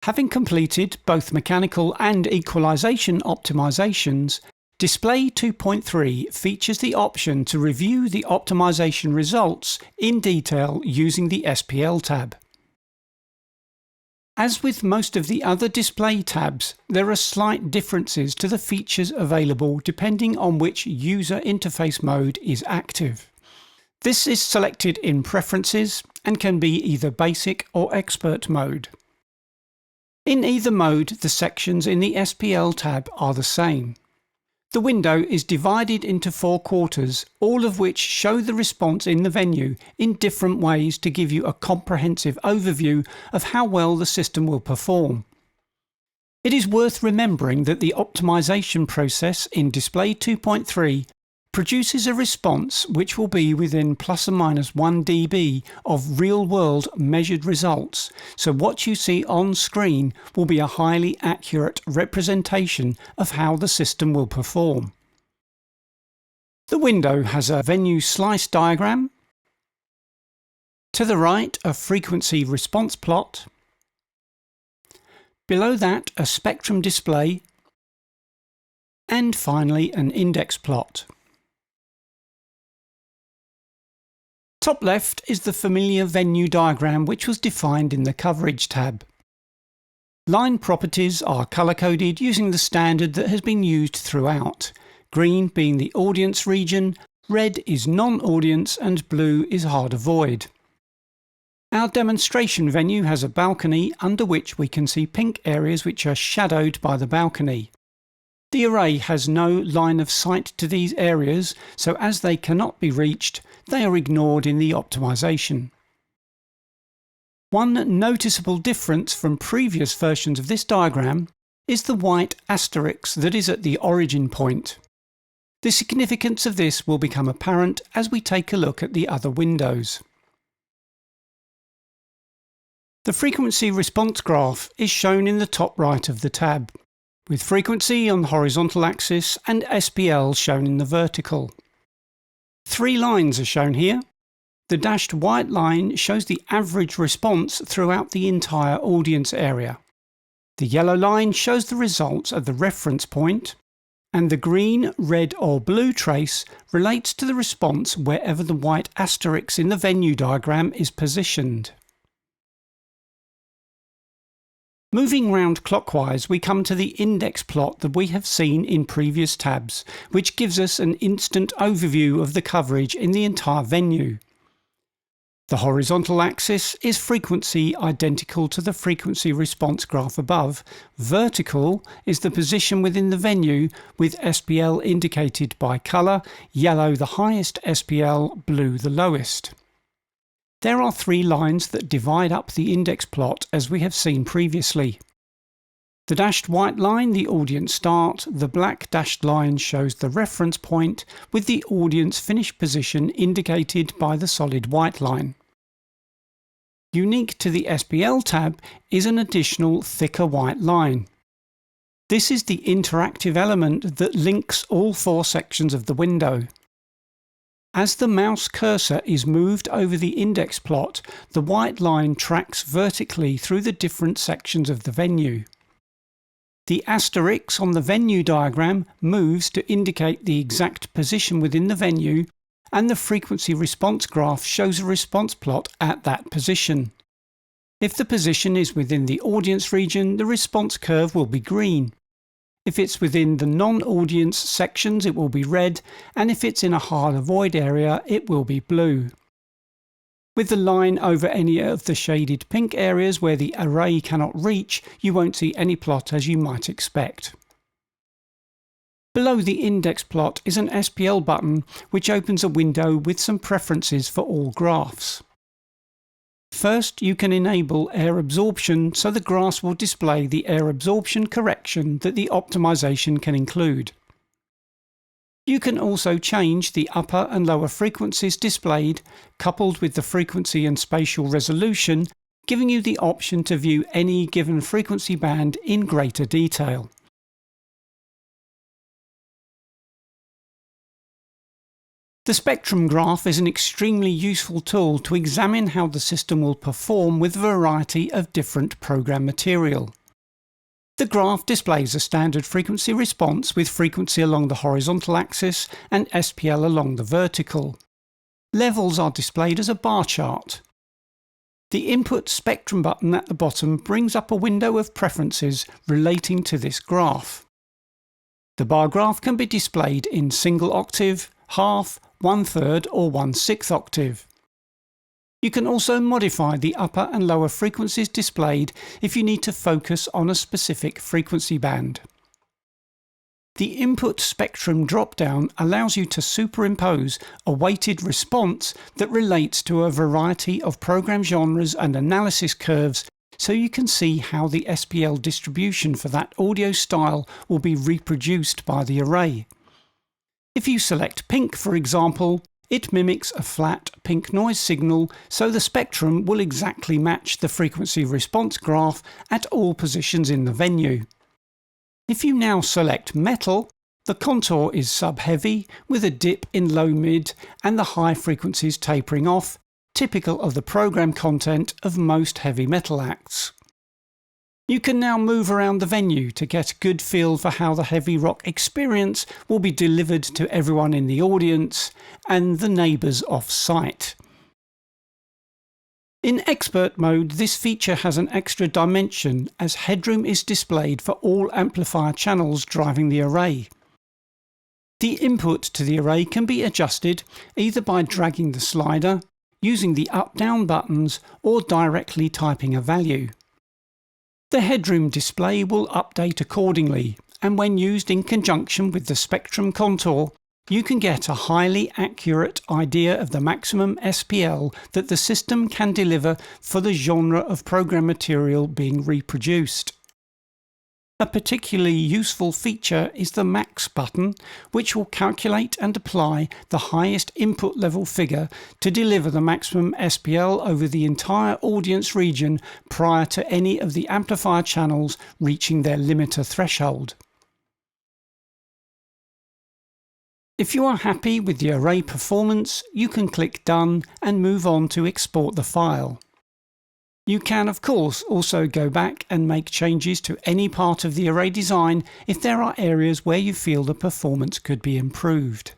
Having completed both mechanical and equalization optimizations, Display 2.3 features the option to review the optimization results in detail using the SPL tab. As with most of the other display tabs, there are slight differences to the features available depending on which user interface mode is active. This is selected in Preferences and can be either Basic or Expert mode. In either mode, the sections in the SPL tab are the same. The window is divided into 4 quarters, all of which show the response in the venue in different ways to give you a comprehensive overview of how well the system will perform. It is worth remembering that the optimization process in Display 2.3 produces a response which will be within plus or minus 1 dB of real-world measured results, so what you see on screen will be a highly accurate representation of how the system will perform. The window has a venue slice diagram, to the right a frequency response plot, below that a spectrum display, and finally an index plot. Top left is the familiar venue diagram which was defined in the Coverage tab. Line properties are colour-coded using the standard that has been used throughout, green being the audience region, red is non-audience and blue is hard avoid. Our demonstration venue has a balcony under which we can see pink areas which are shadowed by the balcony. The array has no line of sight to these areas, so as they cannot be reached, they are ignored in the optimization. One noticeable difference from previous versions of this diagram is the white asterisk that is at the origin point. The significance of this will become apparent as we take a look at the other windows. The frequency response graph is shown in the top right of the tab, with frequency on the horizontal axis and SPL shown in the vertical. 3 lines are shown here. The dashed white line shows the average response throughout the entire audience area. The yellow line shows the results at the reference point, and the green, red or blue trace relates to the response wherever the white asterisk in the venue diagram is positioned. Moving round clockwise, we come to the index plot that we have seen in previous tabs, which gives us an instant overview of the coverage in the entire venue. The horizontal axis is frequency identical to the frequency response graph above. Vertical is the position within the venue with SPL indicated by colour, yellow the highest SPL, blue the lowest. There are 3 lines that divide up the index plot as we have seen previously. The dashed white line, the audience start, the black dashed line shows the reference point with the audience finish position indicated by the solid white line. Unique to the SPL tab is an additional thicker white line. This is the interactive element that links all 4 sections of the window. As the mouse cursor is moved over the index plot, the white line tracks vertically through the different sections of the venue. The asterisk on the venue diagram moves to indicate the exact position within the venue, and the frequency response graph shows a response plot at that position. If the position is within the audience region, the response curve will be green. If it's within the non-audience sections, it will be red, and if it's in a hard avoid area, it will be blue. With the line over any of the shaded pink areas where the array cannot reach, you won't see any plot as you might expect. Below the index plot is an SPL button which opens a window with some preferences for all graphs. First, you can enable air absorption so the graphs will display the air absorption correction that the optimization can include. You can also change the upper and lower frequencies displayed, coupled with the frequency and spatial resolution, giving you the option to view any given frequency band in greater detail. The spectrum graph is an extremely useful tool to examine how the system will perform with a variety of different program material. The graph displays a standard frequency response with frequency along the horizontal axis and SPL along the vertical. Levels are displayed as a bar chart. The Input Spectrum button at the bottom brings up a window of preferences relating to this graph. The bar graph can be displayed in single octave, half, 1/3 or 1/6 octave. You can also modify the upper and lower frequencies displayed if you need to focus on a specific frequency band. The Input Spectrum drop-down allows you to superimpose a weighted response that relates to a variety of program genres and analysis curves, so you can see how the SPL distribution for that audio style will be reproduced by the array. If you select pink, for example, it mimics a flat pink noise signal, so the spectrum will exactly match the frequency response graph at all positions in the venue. If you now select metal, the contour is sub-heavy with a dip in low-mid and the high frequencies tapering off, typical of the program content of most heavy metal acts. You can now move around the venue to get a good feel for how the heavy rock experience will be delivered to everyone in the audience and the neighbours off-site. In expert mode, this feature has an extra dimension as headroom is displayed for all amplifier channels driving the array. The input to the array can be adjusted either by dragging the slider, using the up-down buttons, or directly typing a value. The headroom display will update accordingly, and when used in conjunction with the spectrum contour, you can get a highly accurate idea of the maximum SPL that the system can deliver for the genre of program material being reproduced. A particularly useful feature is the Max button, which will calculate and apply the highest input level figure to deliver the maximum SPL over the entire audience region prior to any of the amplifier channels reaching their limiter threshold. If you are happy with the array performance, you can click Done and move on to export the file. You can, of course, also go back and make changes to any part of the array design if there are areas where you feel the performance could be improved.